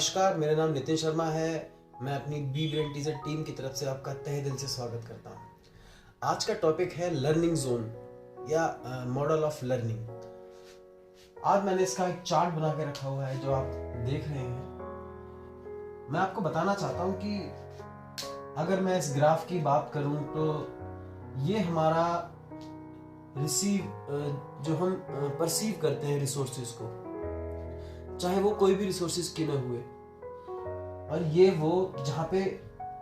नमस्कार, मेरा नाम नितिन शर्मा है। मैं अपनी बी ब्रेन टीचर टीम की तरफ से आपका तहे दिल से स्वागत करता हूँ। आज का टॉपिक है लर्निंग जोन या मॉडल ऑफ लर्निंग। आज मैंने इसका एक चार्ट बना के रखा हुआ है जो आप देख रहे हैं। मैं आपको बताना चाहता हूँ कि अगर मैं इस ग्राफ की बात करूँ तो ये हमारा जो हम परसीव करते हैं रिसोर्सेज को, चाहे वो कोई भी रिसोर्सेज क्यों ना हुए, और ये वो जहाँ पे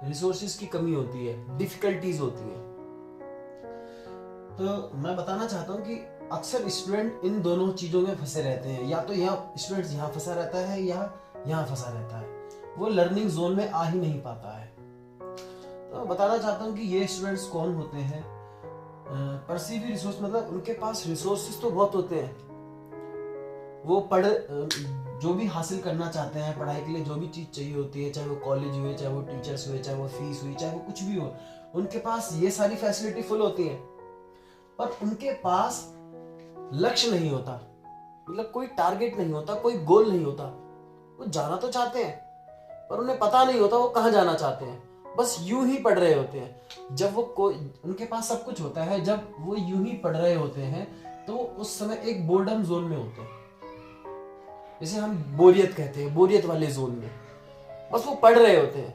रिसोर्सेज की कमी होती है, डिफिकल्टीज होती है। तो मैं बताना चाहता हूँ कि अक्सर स्टूडेंट इन दोनों चीज़ों में फंसे रहते हैं, या तो यहाँ स्टूडेंट यहाँ फंसा रहता है या यहाँ फंसा रहता है, वो लर्निंग जोन में आ ही नहीं पाता है। तो बताना चाहता हूँ कि ये स्टूडेंट्स कौन होते हैं। परसीव रिसोर्स मतलब उनके पास रिसोर्सेज तो बहुत होते हैं, वो जो भी हासिल करना चाहते हैं, पढ़ाई के लिए जो भी चीज़ चाहिए होती है, चाहे वो कॉलेज हुए, चाहे वो टीचर्स हुए, चाहे वो फीस हुई, चाहे वो कुछ भी हो, उनके पास ये सारी फैसिलिटी फुल होती है, पर उनके पास लक्ष्य नहीं होता, मतलब कोई टारगेट नहीं होता, कोई गोल नहीं होता। वो जाना तो चाहते हैं पर उन्हें पता नहीं होता वो कहाँ जाना चाहते हैं, बस यूं ही पढ़ रहे होते हैं। जब वो उनके पास सब कुछ होता है, जब वो यूं ही पढ़ रहे होते हैं तो उस समय एक बोर्डम जोन में होते हैं, जिसे हम बोरियत कहते हैं, बोरियत वाले जोन में। बस वो पढ़ रहे होते हैं,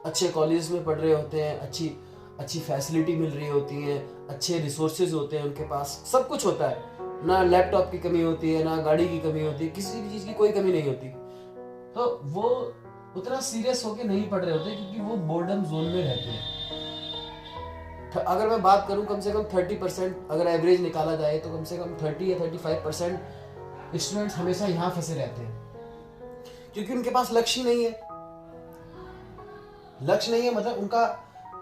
अच्छे कॉलेज में पढ़ रहे होते हैं, अच्छी फैसिलिटी मिल रही होती है, अच्छे रिसोर्सेज होते हैं, उनके पास सब कुछ होता है, ना लैपटॉप की कमी होती है, ना गाड़ी की कमी होती है, किसी भी चीज़ की कोई कमी नहीं होती। तो वो उतना सीरियस होके नहीं पढ़ रहे होते क्योंकि वो बोर्डम जोन में रहते हैं। अगर मैं बात करूं, कम से कम 30% अगर एवरेज निकाला जाए तो कम से कम 30 या 35% स्टूडेंट्स हमेशा यहाँ फंसे रहते हैं क्योंकि उनके पास लक्ष्य नहीं है। लक्ष्य नहीं है मतलब उनका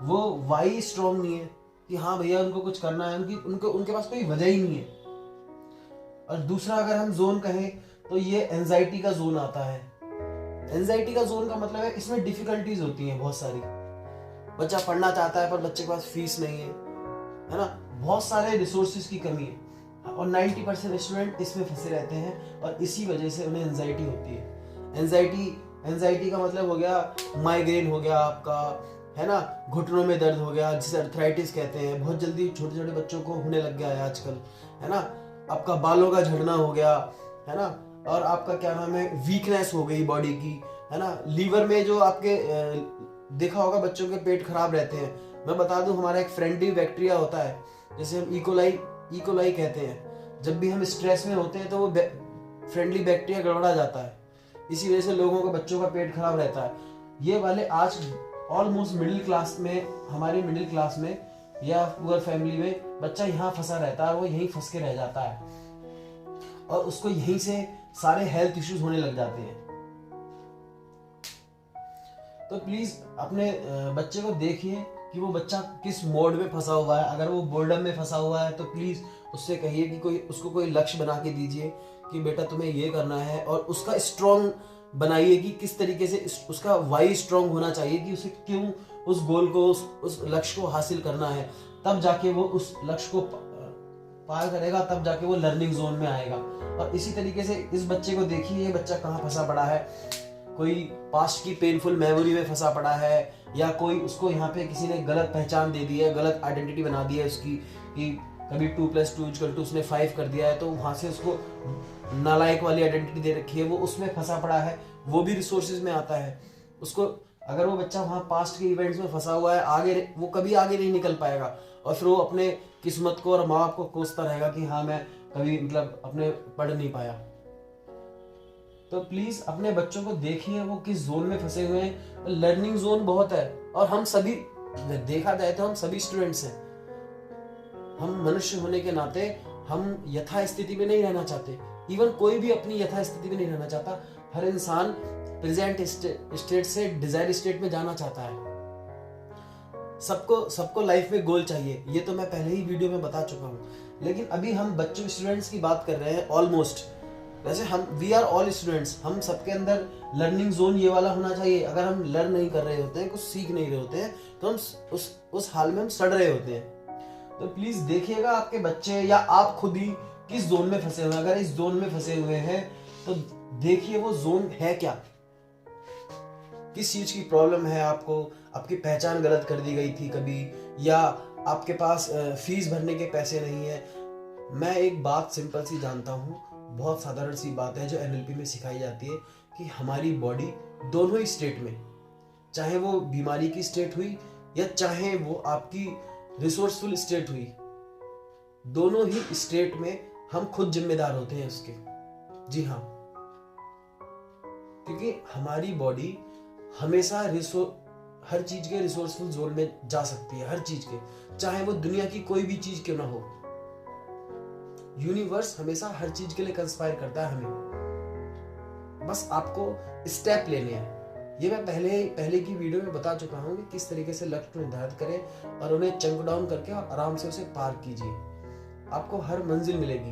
वो वाई स्ट्रॉन्ग नहीं है कि हाँ भैया उनको कुछ करना है, उनके पास कोई वजह ही नहीं है। और दूसरा अगर हम जोन कहें तो ये एंजाइटी का जोन आता है। एंजाइटी का जोन का मतलब है इसमें डिफिकल्टीज होती हैं बहुत सारी। बच्चा पढ़ना चाहता है पर बच्चे के पास फीस नहीं है ना, बहुत सारे रिसोर्सेज की कमी है, और 90% स्टूडेंट इसमें फंसे रहते हैं और इसी वजह से उन्हें एंजाइटी होती है। एंजाइटी का मतलब हो गया माइग्रेन हो गया आपका, है ना, घुटनों में दर्द हो गया जिसे अर्थराइटिस कहते हैं, बहुत जल्दी छोटे छोटे बच्चों को होने लग गया है आजकल, है ना। आपका बालों का झड़ना हो गया, है ना, और आपका क्या नाम है, वीकनेस हो गई बॉडी की, है ना। लीवर में जो आपके देखा होगा बच्चों के पेट खराब रहते हैं। मैं बता दूं हमारा एक फ्रेंडली बैक्टीरिया होता है जैसे हम इकोलाई कहते हैं। जब भी हम स्ट्रेस में होते हैं तो वो फ्रेंडली बैक्टीरिया गड़बड़ा जाता है, इसी वजह से लोगों का बच्चों का पेट खराब रहता है। ये वाले आज ऑलमोस्ट मिडिल क्लास में, हमारी मिडिल क्लास में या पुअर फैमिली में बच्चा यहाँ फंसा रहता है और वो यहीं फंस के रह जाता है और उसको यहीं से सारे हेल्थ इश्यूज होने लग जाते हैं। तो प्लीज अपने बच्चे को देखिए कि वो बच्चा किस मोड में फंसा हुआ है। अगर वो बोर्डम में फंसा हुआ है तो प्लीज उससे कहिए कि उसको कोई लक्ष्य बना के दीजिए कि बेटा तुम्हें ये करना है, और उसका स्ट्रॉन्ग बनाइए कि किस तरीके से उसका वाई स्ट्रॉन्ग होना चाहिए कि उसे क्यों उस गोल को, उस लक्ष्य को हासिल करना है। तब जाके वो उस लक्ष्य को पार करेगा, तब जाके वो लर्निंग जोन में आएगा। और इसी तरीके से इस बच्चे को देखिए, ये बच्चा कहाँ फंसा पड़ा है, कोई पास्ट की पेनफुल मेमोरी में फंसा पड़ा है, या कोई उसको यहाँ पे किसी ने गलत पहचान दे दी है, गलत आइडेंटिटी बना दी है उसकी कि कभी 2+2 उसने 5 कर दिया है, तो वहाँ से उसको नालायक वाली आइडेंटिटी दे रखी है, वो उसमें फंसा पड़ा है। वो भी रिसोर्सेज में आता है। उसको अगर वो बच्चा वहाँ पास्ट के इवेंट्स में फंसा हुआ है, आगे वो कभी आगे नहीं निकल पाएगा, और फिर वो अपने किस्मत को और माँ बाप को कोसता रहेगा कि हाँ मैं कभी मतलब अपने पढ़ नहीं पाया। तो प्लीज अपने बच्चों को देखिए वो किस जोन में फंसे हुए हैं। लर्निंग जोन बहुत है, और हम सभी, देखा जाए तो हम सभी स्टूडेंट्स हैं। हम मनुष्य होने के नाते हम यथा स्थिति में नहीं रहना चाहते। इवन कोई भी अपनी यथा स्थिति में नहीं रहना चाहता। हर इंसान प्रेजेंट स्टेट से डिजायर स्टेट में जाना चाहता है। सबको लाइफ में गोल चाहिए, ये तो मैं पहले ही वीडियो में बता चुका हूँ। लेकिन अभी हम बच्चों स्टूडेंट्स की बात कर रहे हैं ऑलमोस्ट। वैसे वी आर ऑल स्टूडेंट्स, हम सबके अंदर लर्निंग जोन ये वाला होना चाहिए। अगर हम लर्न नहीं कर रहे होते हैं, कुछ सीख नहीं रहे होते हैं, तो हम उस हाल में हम सड़ रहे होते हैं। तो प्लीज देखिएगा आपके बच्चे या आप खुद ही किस जोन में फंसे हुए हैं। अगर इस जोन में फंसे हुए हैं तो देखिए वो जोन है क्या, किस चीज की प्रॉब्लम है आपको, आपकी पहचान गलत कर दी गई थी कभी, या आपके पास फीस भरने के पैसे नहीं है। मैं एक बात सिंपल सी जानता हूँ, बहुत साधारण सी बात है जो एनएलपी में सिखाई जाती है कि हमारी बॉडी दोनों ही स्टेट में, चाहे वो बीमारी की स्टेट हुई या चाहे वो आपकी रिसोर्सफुल स्टेट हुई, दोनों ही स्टेट में हम खुद जिम्मेदार होते हैं उसके। जी हाँ, क्योंकि हमारी बॉडी हमेशा हर चीज के रिसोर्सफुल जोन में जा सकती है, हर चीज के, चाहे वो दुनिया की कोई भी चीज क्यों ना हो। यूनिवर्स हमेशा हर चीज के लिए कंस्पायर करता है हमें, बस आपको स्टेप लेने हैं। ये मैं पहले की वीडियो में बता चुका हूँ कि किस तरीके से लक्ष्य निर्धारित करें और उन्हें चंक डाउन करके आराम से उसे पार कीजिए, आपको हर मंजिल मिलेगी।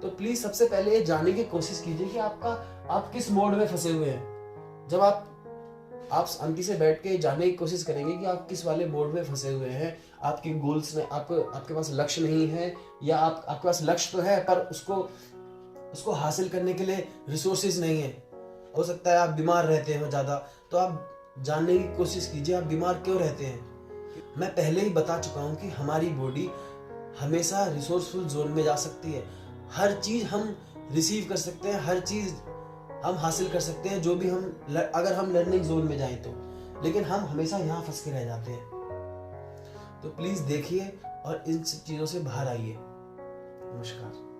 तो प्लीज सबसे पहले ये जानने की कोशिश कीजिए कि आप किस मोड में फंसे हुए हैं। जब आप शांति से बैठ के जानने की कोशिश करेंगे कि आप किस वाले मोड में फंसे हुए हैं, आपके गोल्स में आपके पास लक्ष्य नहीं है, या आपके पास लक्ष्य तो है पर उसको हासिल करने के लिए रिसोर्सेज नहीं है। हो सकता है आप बीमार रहते हो ज्यादा, तो आप जानने की कोशिश कीजिए आप बीमार क्यों रहते हैं। मैं पहले ही बता चुका हूं कि हमारी बॉडी हमेशा रिसोर्सफुल जोन में जा सकती है। हर चीज हम रिसीव कर सकते हैं, हर चीज हम हासिल कर सकते हैं, जो भी अगर हम लर्निंग जोन में जाएं तो, लेकिन हम हमेशा यहाँ फंस के रह जाते हैं। तो प्लीज देखिए और इन सब चीजों से बाहर आइए। नमस्कार।